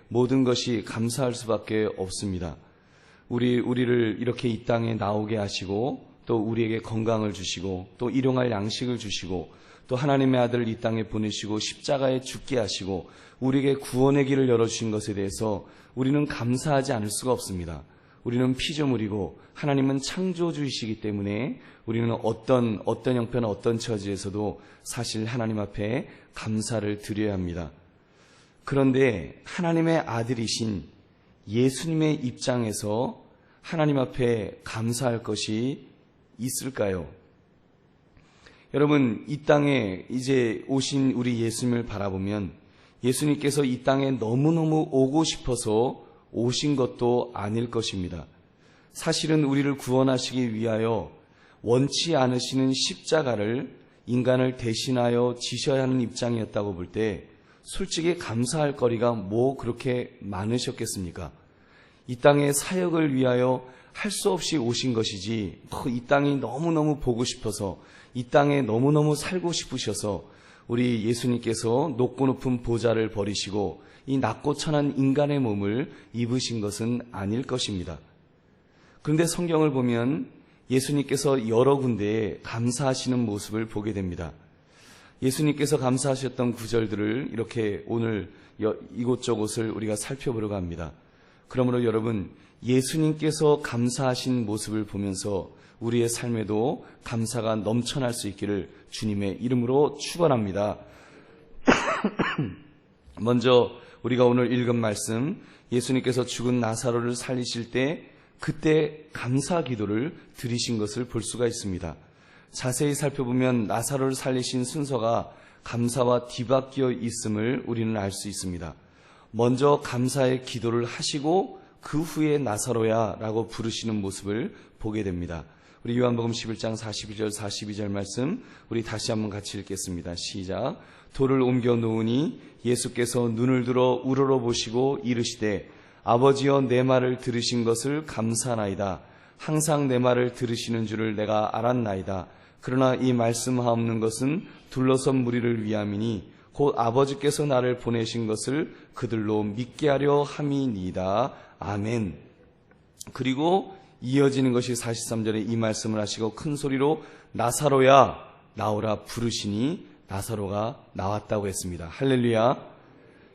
모든 것이 감사할 수밖에 없습니다. 우리를 이렇게 이 땅에 나오게 하시고, 또 우리에게 건강을 주시고, 또 일용할 양식을 주시고, 또 하나님의 아들을 이 땅에 보내시고 십자가에 죽게 하시고 우리에게 구원의 길을 열어주신 것에 대해서 우리는 감사하지 않을 수가 없습니다. 우리는 피조물이고 하나님은 창조주이시기 때문에 우리는 어떤 형편, 어떤 처지에서도 사실 하나님 앞에 감사를 드려야 합니다. 그런데 하나님의 아들이신 예수님의 입장에서 하나님 앞에 감사할 것이 있을까요? 여러분, 이 땅에 이제 오신 우리 예수님을 바라보면 예수님께서 이 땅에 너무너무 오고 싶어서 오신 것도 아닐 것입니다. 사실은 우리를 구원하시기 위하여 원치 않으시는 십자가를 인간을 대신하여 지셔야 하는 입장이었다고 볼 때 솔직히 감사할 거리가 뭐 그렇게 많으셨겠습니까? 이 땅의 사역을 위하여 할 수 없이 오신 것이지 이 땅이 너무너무 보고 싶어서 이 땅에 너무너무 살고 싶으셔서 우리 예수님께서 높고 높은 보좌를 버리시고 이 낮고 천한 인간의 몸을 입으신 것은 아닐 것입니다. 그런데 성경을 보면 예수님께서 여러 군데에 감사하시는 모습을 보게 됩니다. 예수님께서 감사하셨던 구절들을 이렇게 오늘 이곳저곳을 우리가 살펴보려고 합니다. 그러므로 여러분, 예수님께서 감사하신 모습을 보면서 우리의 삶에도 감사가 넘쳐날 수 있기를 주님의 이름으로 축원합니다. 먼저 우리가 오늘 읽은 말씀, 예수님께서 죽은 나사로를 살리실 때 그때 감사 기도를 드리신 것을 볼 수가 있습니다. 자세히 살펴보면 나사로를 살리신 순서가 감사와 뒤바뀌어 있음을 우리는 알 수 있습니다. 먼저 감사의 기도를 하시고 그 후에 나사로야 라고 부르시는 모습을 보게 됩니다. 우리 요한복음 11장 41절 42절 말씀 우리 다시 한번 같이 읽겠습니다. 시작. 돌을 옮겨 놓으니 예수께서 눈을 들어 우러러 보시고 이르시되 아버지여 내 말을 들으신 것을 감사하나이다. 항상 내 말을 들으시는 줄을 내가 알았나이다. 그러나 이 말씀하옵는 것은 둘러선 무리를 위함이니 곧 아버지께서 나를 보내신 것을 그들로 믿게 하려 함이니이다. 아멘. 그리고 이어지는 것이 43절에 이 말씀을 하시고 큰 소리로 나사로야 나오라 부르시니 나사로가 나왔다고 했습니다. 할렐루야.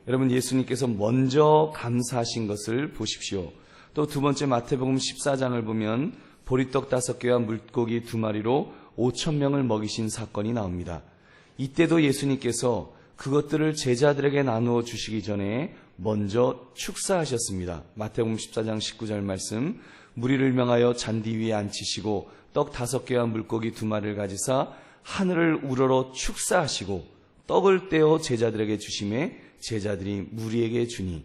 여러분, 예수님께서 먼저 감사하신 것을 보십시오. 또 두 번째 마태복음 14장을 보면 보리떡 5개와 물고기 2마리로 5,000명을 먹이신 사건이 나옵니다. 이때도 예수님께서 그것들을 제자들에게 나누어 주시기 전에 먼저 축사하셨습니다. 마태복음 14장 19절 말씀, 무리를 명하여 잔디 위에 앉히시고 떡 5개와 물고기 2마리를 가지사 하늘을 우러러 축사하시고 떡을 떼어 제자들에게 주시매 제자들이 무리에게 주니.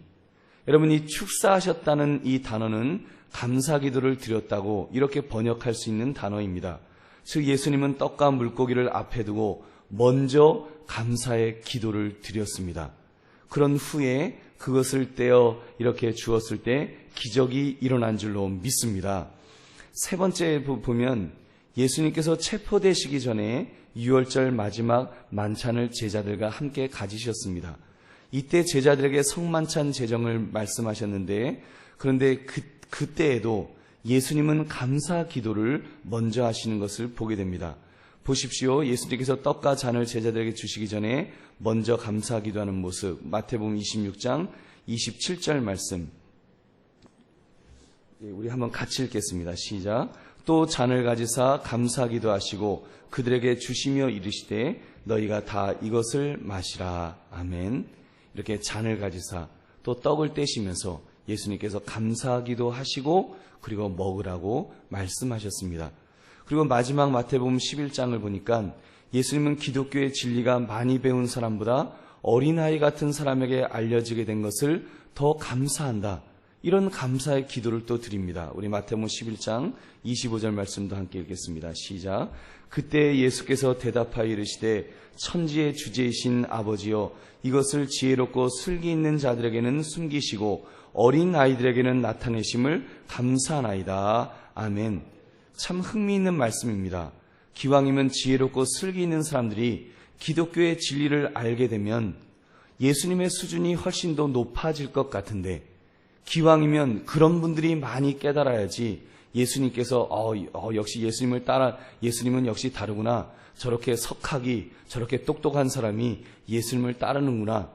여러분, 이 축사하셨다는 이 단어는 감사기도를 드렸다고 이렇게 번역할 수 있는 단어입니다. 즉 예수님은 떡과 물고기를 앞에 두고 먼저 감사의 기도를 드렸습니다. 그런 후에 그것을 떼어 이렇게 주었을 때 기적이 일어난 줄로 믿습니다. 세 번째 보면 예수님께서 체포되시기 전에 유월절 마지막 만찬을 제자들과 함께 가지셨습니다. 이때 제자들에게 성만찬 제정을 말씀하셨는데 그런데 그때에도 예수님은 감사 기도를 먼저 하시는 것을 보게 됩니다. 보십시오. 예수님께서 떡과 잔을 제자들에게 주시기 전에 먼저 감사 기도하는 모습, 마태복음 26장 27절 말씀 우리 한번 같이 읽겠습니다. 시작. 또 잔을 가지사 감사 기도하시고 그들에게 주시며 이르시되 너희가 다 이것을 마시라. 아멘. 이렇게 잔을 가지사 또 떡을 떼시면서 예수님께서 감사 기도하시고 그리고 먹으라고 말씀하셨습니다. 그리고 마지막 마태복음 11장을 보니까 예수님은 기독교의 진리가 많이 배운 사람보다 어린아이 같은 사람에게 알려지게 된 것을 더 감사한다. 이런 감사의 기도를 또 드립니다. 우리 마태복음 11장 25절 말씀도 함께 읽겠습니다. 시작. 그때 예수께서 대답하여 이르시되 천지의 주제이신 아버지여 이것을 지혜롭고 슬기 있는 자들에게는 숨기시고 어린 아이들에게는 나타내심을 감사하나이다. 아멘. 참 흥미있는 말씀입니다. 기왕이면 지혜롭고 슬기 있는 사람들이 기독교의 진리를 알게 되면 예수님의 수준이 훨씬 더 높아질 것 같은데, 기왕이면 그런 분들이 많이 깨달아야지 예수님께서 역시 예수님은 역시 다르구나. 저렇게 석학이, 저렇게 똑똑한 사람이 예수님을 따르는구나.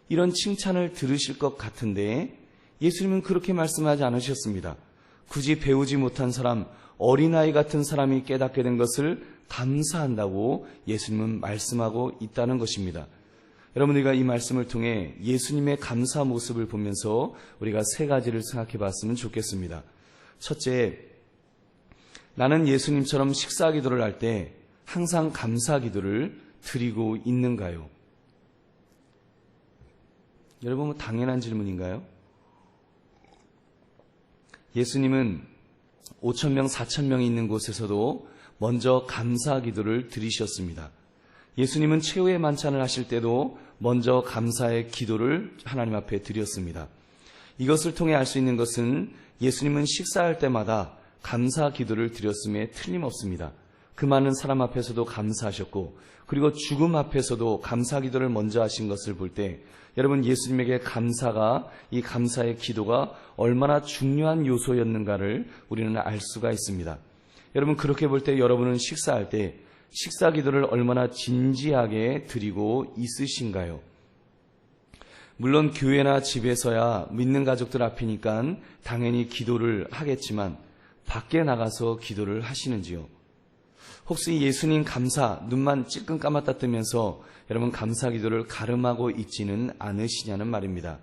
이런 칭찬을 들으실 것 같은데, 예수님은 그렇게 말씀하지 않으셨습니다. 굳이 배우지 못한 사람, 어린아이 같은 사람이 깨닫게 된 것을 감사한다고 예수님은 말씀하고 있다는 것입니다. 여러분, 우리가 이 말씀을 통해 예수님의 감사 모습을 보면서 우리가 세 가지를 생각해 봤으면 좋겠습니다. 첫째, 나는 예수님처럼 식사 기도를 할 때 항상 감사 기도를 드리고 있는가요? 여러분, 당연한 질문인가요? 예수님은 5,000명, 4,000명이 있는 곳에서도 먼저 감사 기도를 드리셨습니다. 예수님은 최후의 만찬을 하실 때도 먼저 감사의 기도를 하나님 앞에 드렸습니다. 이것을 통해 알 수 있는 것은 예수님은 식사할 때마다 감사 기도를 드렸음에 틀림없습니다. 그 많은 사람 앞에서도 감사하셨고, 그리고 죽음 앞에서도 감사 기도를 먼저 하신 것을 볼 때, 여러분, 예수님에게 이 감사의 기도가 얼마나 중요한 요소였는가를 우리는 알 수가 있습니다. 여러분, 그렇게 볼 때 여러분은 식사할 때 식사 기도를 얼마나 진지하게 드리고 있으신가요? 물론 교회나 집에서야 믿는 가족들 앞이니까 당연히 기도를 하겠지만 밖에 나가서 기도를 하시는지요? 혹시 예수님 감사 눈만 찔끔 감았다 뜨면서 여러분 감사 기도를 가름하고 있지는 않으시냐는 말입니다.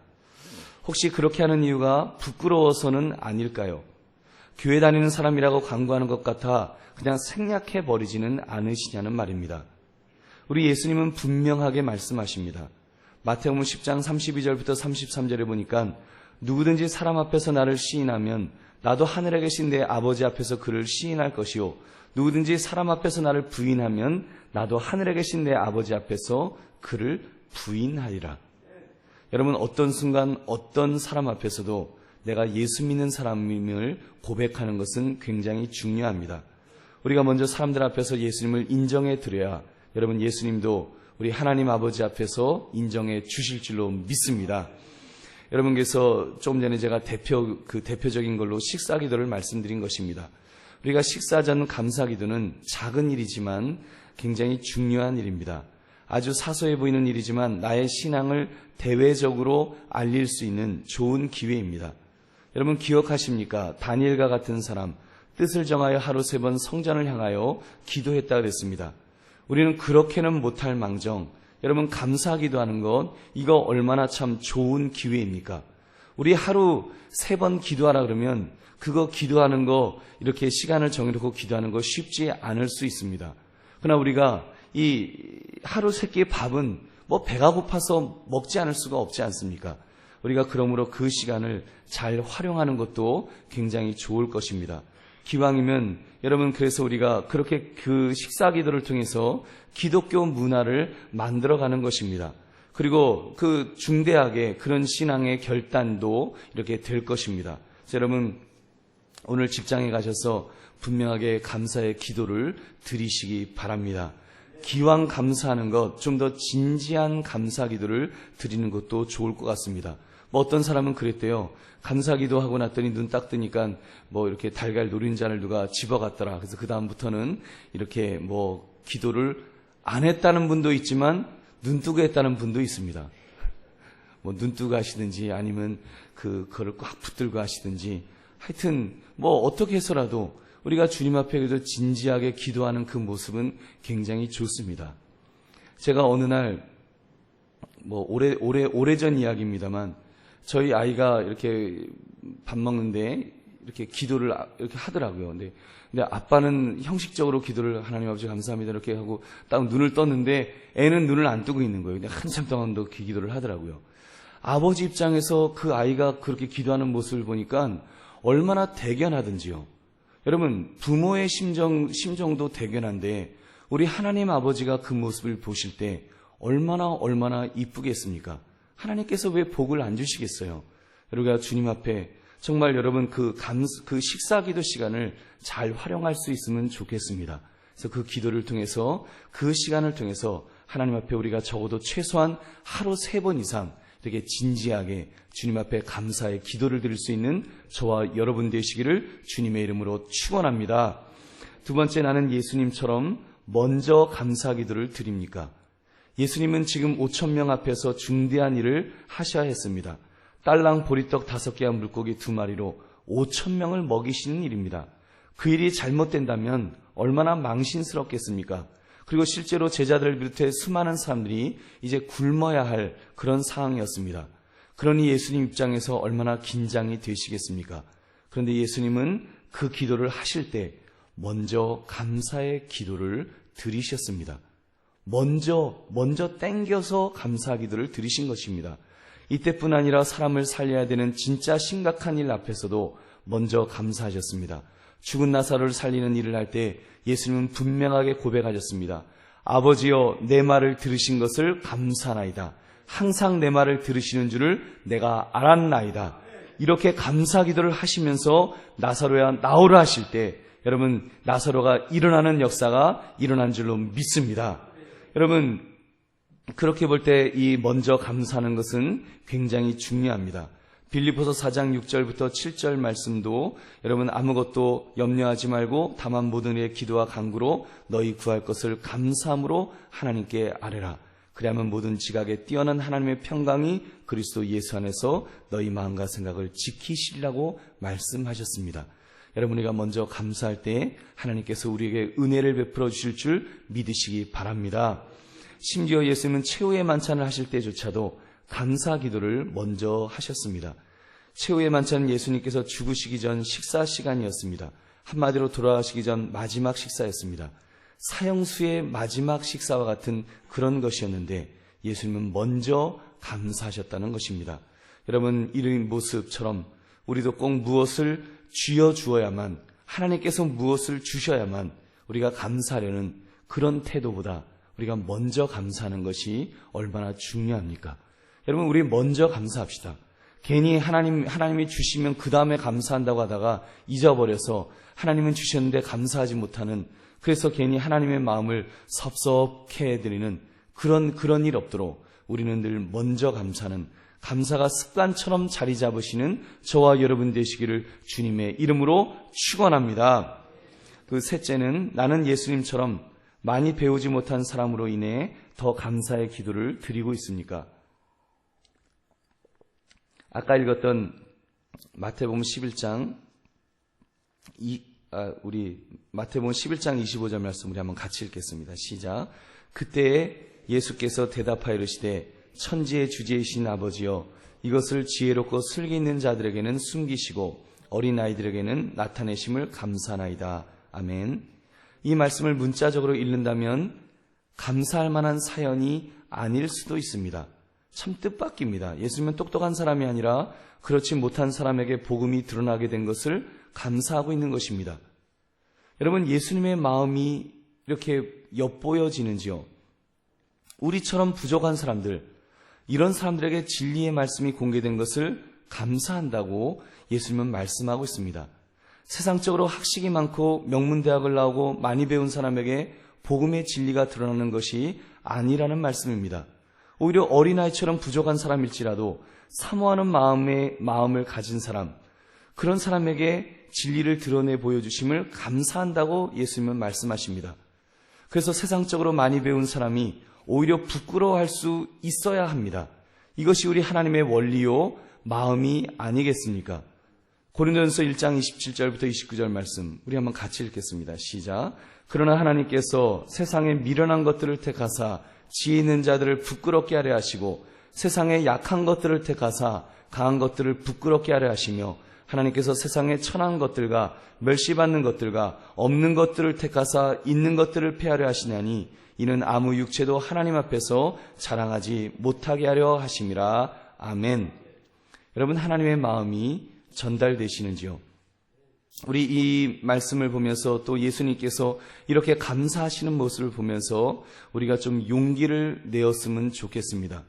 혹시 그렇게 하는 이유가 부끄러워서는 아닐까요? 교회 다니는 사람이라고 광고하는 것 같아 그냥 생략해 버리지는 않으시냐는 말입니다. 우리 예수님은 분명하게 말씀하십니다. 마태복음 10장 32절부터 33절에 보니까 누구든지 사람 앞에서 나를 시인하면 나도 하늘에 계신 내 아버지 앞에서 그를 시인할 것이요, 누구든지 사람 앞에서 나를 부인하면 나도 하늘에 계신 내 아버지 앞에서 그를 부인하리라. 여러분, 어떤 순간 어떤 사람 앞에서도 내가 예수 믿는 사람임을 고백하는 것은 굉장히 중요합니다. 우리가 먼저 사람들 앞에서 예수님을 인정해 드려야 여러분 예수님도 우리 하나님 아버지 앞에서 인정해 주실 줄로 믿습니다. 여러분께서 조금 전에 제가 대표적인 걸로 식사 기도를 말씀드린 것입니다. 우리가 식사 전 감사 기도는 작은 일이지만 굉장히 중요한 일입니다. 아주 사소해 보이는 일이지만 나의 신앙을 대외적으로 알릴 수 있는 좋은 기회입니다. 여러분 기억하십니까? 다니엘과 같은 사람, 뜻을 정하여 하루 3번 성전을 향하여 기도했다 그랬습니다. 우리는 그렇게는 못할 망정, 여러분 감사 기도하는 것, 이거 얼마나 참 좋은 기회입니까? 우리 하루 3번 기도하라 그러면 그거 기도하는 거, 이렇게 시간을 정해놓고 기도하는 거 쉽지 않을 수 있습니다. 그러나 우리가 이 하루 3끼의 밥은 배가 고파서 먹지 않을 수가 없지 않습니까? 우리가 그러므로 그 시간을 잘 활용하는 것도 굉장히 좋을 것입니다. 기왕이면 여러분, 그래서 우리가 그렇게 그 식사 기도를 통해서 기독교 문화를 만들어가는 것입니다. 그리고 그 중대하게 그런 신앙의 결단도 이렇게 될 것입니다. 그래서 여러분 오늘 직장에 가셔서 분명하게 감사의 기도를 드리시기 바랍니다. 기왕 감사하는 것, 좀 더 진지한 감사 기도를 드리는 것도 좋을 것 같습니다. 어떤 사람은 그랬대요. 감사 기도하고 났더니 눈 딱 뜨니까 이렇게 달걀 노른자를 누가 집어갔더라. 그래서 그 다음부터는 이렇게 기도를 안 했다는 분도 있지만 눈 뜨고 했다는 분도 있습니다. 눈 뜨고 하시든지 아니면 그거를 꽉 붙들고 하시든지, 하여튼 어떻게 해서라도 우리가 주님 앞에 그래도 진지하게 기도하는 그 모습은 굉장히 좋습니다. 제가 어느 날 오래전 이야기입니다만, 저희 아이가 이렇게 밥 먹는데 이렇게 기도를 이렇게 하더라고요. 근데 아빠는 형식적으로 기도를 하나님 아버지 감사합니다 이렇게 하고 딱 눈을 떴는데 애는 눈을 안 뜨고 있는 거예요. 근데 한참 동안 그 기도를 하더라고요. 아버지 입장에서 그 아이가 그렇게 기도하는 모습을 보니까 얼마나 대견하든지요. 여러분, 부모의 심정도 대견한데 우리 하나님 아버지가 그 모습을 보실 때 얼마나 이쁘겠습니까? 하나님께서 왜 복을 안 주시겠어요? 우리가 주님 앞에 정말 여러분 그 식사 기도 시간을 잘 활용할 수 있으면 좋겠습니다. 그래서 그 기도를 통해서, 그 시간을 통해서 하나님 앞에 우리가 적어도 최소한 하루 3번 이상 이렇게 진지하게 주님 앞에 감사의 기도를 드릴 수 있는 저와 여러분 되시기를 주님의 이름으로 축원합니다. 두 번째, 나는 예수님처럼 먼저 감사 기도를 드립니까? 예수님은 지금 5,000명 앞에서 중대한 일을 하셔야 했습니다. 딸랑 보리떡 5개와 물고기 2마리로 5,000명을 먹이시는 일입니다. 그 일이 잘못된다면 얼마나 망신스럽겠습니까? 그리고 실제로 제자들을 비롯해 수많은 사람들이 이제 굶어야 할 그런 상황이었습니다. 그러니 예수님 입장에서 얼마나 긴장이 되시겠습니까? 그런데 예수님은 그 기도를 하실 때 먼저 감사의 기도를 드리셨습니다. 먼저 땡겨서 감사 기도를 드리신 것입니다. 이때뿐 아니라 사람을 살려야 되는 진짜 심각한 일 앞에서도 먼저 감사하셨습니다. 죽은 나사로를 살리는 일을 할 때 예수님은 분명하게 고백하셨습니다. 아버지여, 내 말을 들으신 것을 감사하나이다. 항상 내 말을 들으시는 줄을 내가 알았나이다. 이렇게 감사 기도를 하시면서 나사로야 나오라 하실 때 여러분, 나사로가 일어나는 역사가 일어난 줄로 믿습니다. 여러분, 그렇게 볼 때 이 먼저 감사하는 것은 굉장히 중요합니다. 빌립보서 4장 6절부터 7절 말씀도 여러분, 아무것도 염려하지 말고 다만 모든 일에 기도와 간구로 너희 구할 것을 감사함으로 하나님께 아뢰라. 그리하면 모든 지각에 뛰어난 하나님의 평강이 그리스도 예수 안에서 너희 마음과 생각을 지키시리라고 말씀하셨습니다. 여러분, 우리가 먼저 감사할 때 하나님께서 우리에게 은혜를 베풀어 주실 줄 믿으시기 바랍니다. 심지어 예수님은 최후의 만찬을 하실 때조차도 감사 기도를 먼저 하셨습니다. 최후의 만찬은 예수님께서 죽으시기 전 식사 시간이었습니다. 한마디로 돌아가시기 전 마지막 식사였습니다. 사형수의 마지막 식사와 같은 그런 것이었는데 예수님은 먼저 감사하셨다는 것입니다. 여러분, 이런 모습처럼 우리도 꼭 무엇을 쥐어주어야만, 하나님께서 무엇을 주셔야만 우리가 감사하려는 그런 태도보다 우리가 먼저 감사하는 것이 얼마나 중요합니까? 여러분, 우리 먼저 감사합시다. 괜히 하나님이 주시면 그 다음에 감사한다고 하다가 잊어버려서 하나님은 주셨는데 감사하지 못하는, 그래서 괜히 하나님의 마음을 섭섭해 해드리는 그런 일 없도록 우리는 늘 먼저 감사하는, 감사가 습관처럼 자리 잡으시는 저와 여러분 되시기를 주님의 이름으로 축원합니다. 그 셋째는, 나는 예수님처럼 많이 배우지 못한 사람으로 인해 더 감사의 기도를 드리고 있습니까? 아까 읽었던 마태복음 11장 우리 마태복음 11장 25절 말씀 우리 한번 같이 읽겠습니다. 시작. 그때 예수께서 대답하여 이르시되 천지의 주제이신 아버지여, 이것을 지혜롭고 슬기 있는 자들에게는 숨기시고 어린아이들에게는 나타내심을 감사하나이다. 아멘. 이 말씀을 문자적으로 읽는다면 감사할 만한 사연이 아닐 수도 있습니다. 참 뜻밖입니다. 예수님은 똑똑한 사람이 아니라 그렇지 못한 사람에게 복음이 드러나게 된 것을 감사하고 있는 것입니다. 여러분, 예수님의 마음이 이렇게 엿보여지는지요? 우리처럼 부족한 사람들, 이런 사람들에게 진리의 말씀이 공개된 것을 감사한다고 예수님은 말씀하고 있습니다. 세상적으로 학식이 많고 명문대학을 나오고 많이 배운 사람에게 복음의 진리가 드러나는 것이 아니라는 말씀입니다. 오히려 어린아이처럼 부족한 사람일지라도 사모하는 마음을 가진 사람, 그런 사람에게 진리를 드러내 보여주심을 감사한다고 예수님은 말씀하십니다. 그래서 세상적으로 많이 배운 사람이 오히려 부끄러워할 수 있어야 합니다. 이것이 우리 하나님의 원리요 마음이 아니겠습니까? 고린도전서 1장 27절부터 29절 말씀 우리 한번 같이 읽겠습니다. 시작. 그러나 하나님께서 세상에 미련한 것들을 택하사 지혜 있는 자들을 부끄럽게 하려 하시고 세상에 약한 것들을 택하사 강한 것들을 부끄럽게 하려 하시며 하나님께서 세상에 천한 것들과 멸시받는 것들과 없는 것들을 택하사 있는 것들을 폐하려 하시나니 이는 아무 육체도 하나님 앞에서 자랑하지 못하게 하려 하심이라. 아멘. 여러분, 하나님의 마음이 전달되시는지요? 우리 이 말씀을 보면서 또 예수님께서 이렇게 감사하시는 모습을 보면서 우리가 좀 용기를 내었으면 좋겠습니다.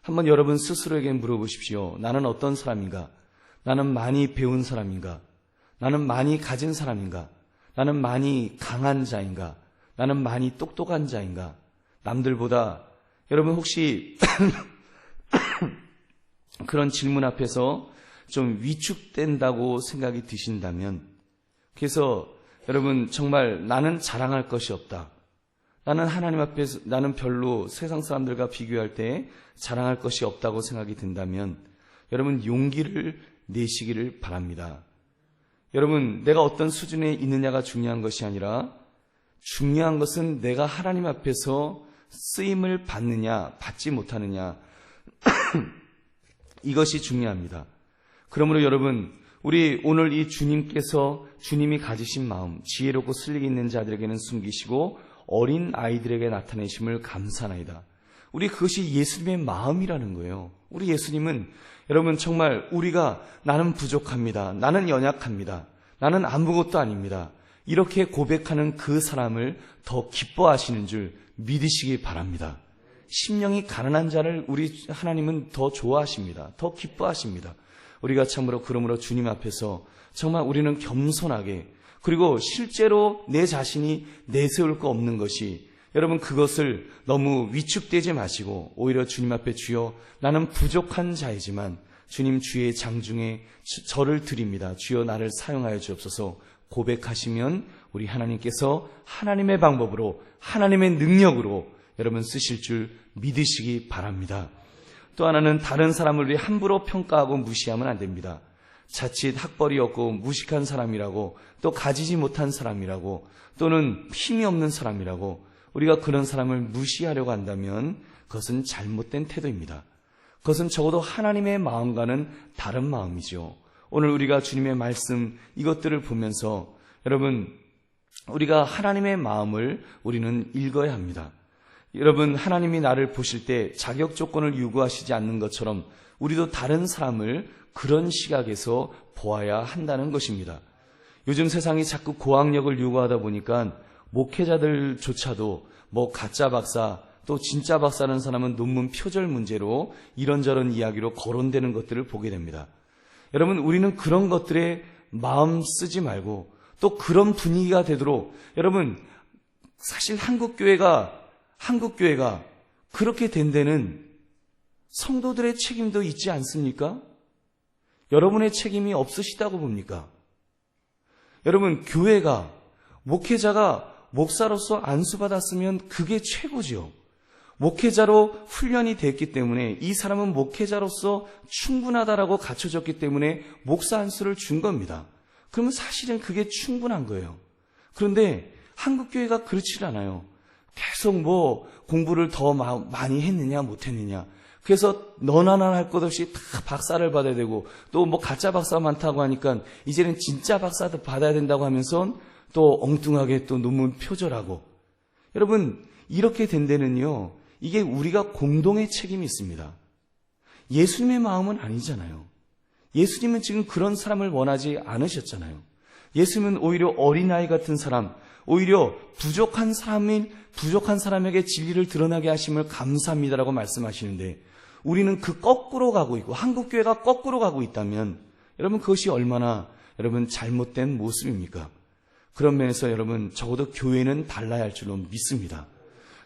한번 여러분 스스로에게 물어보십시오. 나는 어떤 사람인가? 나는 많이 배운 사람인가? 나는 많이 가진 사람인가? 나는 많이 강한 자인가? 나는 많이 똑똑한 자인가? 남들보다 여러분 혹시 그런 질문 앞에서 좀 위축된다고 생각이 드신다면, 그래서 여러분 정말 나는 자랑할 것이 없다, 나는 하나님 앞에서 나는 별로 세상 사람들과 비교할 때 자랑할 것이 없다고 생각이 든다면 여러분 용기를 내시기를 바랍니다. 여러분, 내가 어떤 수준에 있느냐가 중요한 것이 아니라 중요한 것은 내가 하나님 앞에서 쓰임을 받느냐 받지 못하느냐 이것이 중요합니다. 그러므로 여러분, 우리 오늘 이 주님이 가지신 마음, 지혜롭고 슬릭 있는 자들에게는 숨기시고 어린 아이들에게 나타내심을 감사하나이다. 우리 그것이 예수님의 마음이라는 거예요. 우리 예수님은 여러분 정말 우리가 나는 부족합니다, 나는 연약합니다, 나는 아무것도 아닙니다, 이렇게 고백하는 그 사람을 더 기뻐하시는 줄 믿으시기 바랍니다. 심령이 가난한 자를 우리 하나님은 더 좋아하십니다. 더 기뻐하십니다. 우리가 참으로 그러므로 주님 앞에서 정말 우리는 겸손하게, 그리고 실제로 내 자신이 내세울 거 없는 것이, 여러분 그것을 너무 위축되지 마시고 오히려 주님 앞에 주여 나는 부족한 자이지만 주님 주의 장중에 저를 드립니다, 주여 나를 사용하여 주옵소서 고백하시면 우리 하나님께서 하나님의 방법으로 하나님의 능력으로 여러분 쓰실 줄 믿으시기 바랍니다. 또 하나는 다른 사람을 위해 함부로 평가하고 무시하면 안 됩니다. 자칫 학벌이 없고 무식한 사람이라고, 또 가지지 못한 사람이라고, 또는 힘이 없는 사람이라고 우리가 그런 사람을 무시하려고 한다면 그것은 잘못된 태도입니다. 그것은 적어도 하나님의 마음과는 다른 마음이죠. 오늘 우리가 주님의 말씀 이것들을 보면서 여러분 우리가 하나님의 마음을 우리는 읽어야 합니다. 여러분, 하나님이 나를 보실 때 자격 조건을 요구하시지 않는 것처럼 우리도 다른 사람을 그런 시각에서 보아야 한다는 것입니다. 요즘 세상이 자꾸 고학력을 요구하다 보니까 목회자들조차도 뭐 가짜 박사, 또 진짜 박사라는 사람은 논문 표절 문제로 이런저런 이야기로 거론되는 것들을 보게 됩니다. 여러분, 우리는 그런 것들에 마음 쓰지 말고 또 그런 분위기가 되도록, 여러분 사실 한국교회가 그렇게 된 데는 성도들의 책임도 있지 않습니까? 여러분의 책임이 없으시다고 봅니까? 여러분, 교회가, 목회자가 목사로서 안수받았으면 그게 최고죠. 목회자로 훈련이 됐기 때문에 이 사람은 목회자로서 충분하다라고 갖춰졌기 때문에 목사 안수를 준 겁니다. 그러면 사실은 그게 충분한 거예요. 그런데 한국교회가 그렇지 않아요. 계속 뭐 공부를 더 많이 했느냐 못했느냐, 그래서 너나 나나 할 것 없이 다 박사를 받아야 되고, 또 뭐 가짜 박사 많다고 하니까 이제는 진짜 박사도 받아야 된다고 하면서 또 엉뚱하게 또 논문 표절하고. 여러분, 이렇게 된 데는요, 이게 우리가 공동의 책임이 있습니다. 예수님의 마음은 아니잖아요. 예수님은 지금 그런 사람을 원하지 않으셨잖아요. 예수님은 오히려 어린아이 같은 사람, 오히려 부족한 사람에게 진리를 드러나게 하심을 감사합니다라고 말씀하시는데, 우리는 그 거꾸로 가고 있고 한국교회가 거꾸로 가고 있다면 여러분 그것이 얼마나 여러분 잘못된 모습입니까? 그런 면에서 여러분 적어도 교회는 달라야 할 줄로 믿습니다.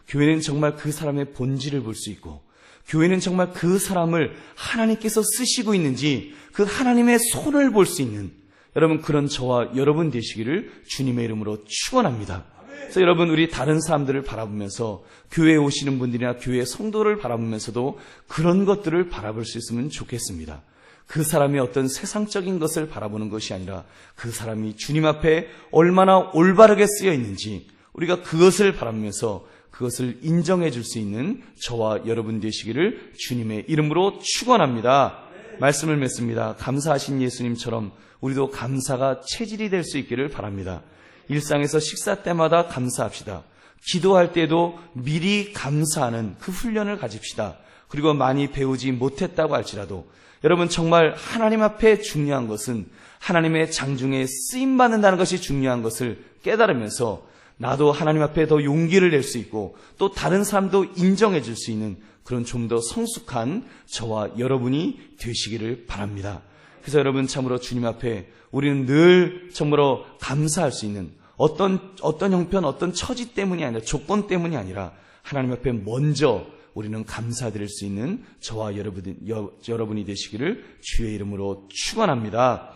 교회는 정말 그 사람의 본질을 볼 수 있고, 교회는 정말 그 사람을 하나님께서 쓰시고 있는지 그 하나님의 손을 볼 수 있는 여러분 그런 저와 여러분 되시기를 주님의 이름으로 축원합니다. 그래서 여러분, 우리 다른 사람들을 바라보면서, 교회에 오시는 분들이나 교회 성도를 바라보면서도 그런 것들을 바라볼 수 있으면 좋겠습니다. 그 사람의 어떤 세상적인 것을 바라보는 것이 아니라 그 사람이 주님 앞에 얼마나 올바르게 쓰여 있는지 우리가 그것을 바라보면서 그것을 인정해 줄 수 있는 저와 여러분 되시기를 주님의 이름으로 축원합니다. 말씀을 맺습니다. 감사하신 예수님처럼 우리도 감사가 체질이 될 수 있기를 바랍니다. 일상에서 식사 때마다 감사합시다. 기도할 때도 미리 감사하는 그 훈련을 가집시다. 그리고 많이 배우지 못했다고 할지라도 여러분 정말 하나님 앞에 중요한 것은 하나님의 장중에 쓰임받는다는 것이 중요한 것을 깨달으면서 나도 하나님 앞에 더 용기를 낼 수 있고 또 다른 사람도 인정해 줄 수 있는 그런 좀 더 성숙한 저와 여러분이 되시기를 바랍니다. 그래서 여러분 참으로 주님 앞에 우리는 늘 참으로 감사할 수 있는 어떤 형편, 어떤 처지 때문이 아니라 조건 때문이 아니라 하나님 앞에 먼저 우리는 감사드릴 수 있는 저와 여러분이 되시기를 주의 이름으로 축원합니다.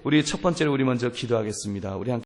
우리 첫 번째로 우리 먼저 기도하겠습니다. 우리 함께